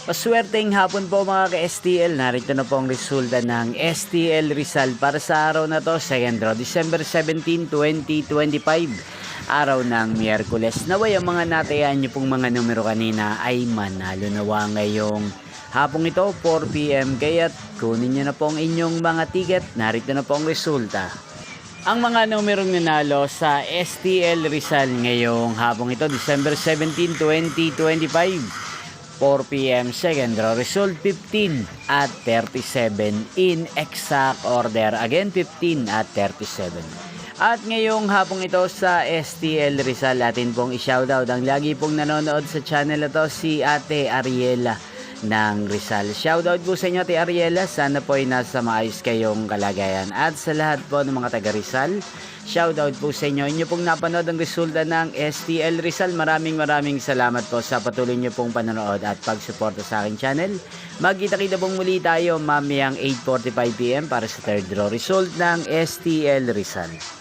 Paswerteng hapon po mga ka-STL. Narito na po ang resulta ng STL Rizal para sa araw na to, second draw, December 17, 2025. Araw ng Miyerkules. Naway ang mga natayaan nyo pong mga numero kanina ay manalo nawa ngayong hapong ito, 4 PM. Kaya't kunin nyo na po ang inyong mga ticket. Narito na po ang resulta. Ang mga numerong nanalo sa STL Rizal ngayong hapong ito, December 17, 2025. 4 PM second draw result 15 at 37 in exact order. Again 15 at 37. At ngayong hapong ito sa STL Rizal, atin pong i-shoutout ang lagi pong nanonood sa channel na to, si Ate Ariela ng Rizal. Shoutout po sa inyo Ate Ariela, sana po ay nasa maayos kayong kalagayan. At sa lahat po ng mga taga Rizal, shoutout po sa inyo. Inyo pong napanood ang resulta ng STL Rizal. Maraming salamat po sa patuloy nyo pong panonood at pagsuporta sa aking channel. Magkita-kita pong muli tayo mamayang 8:45 PM para sa third draw result ng STL Rizal.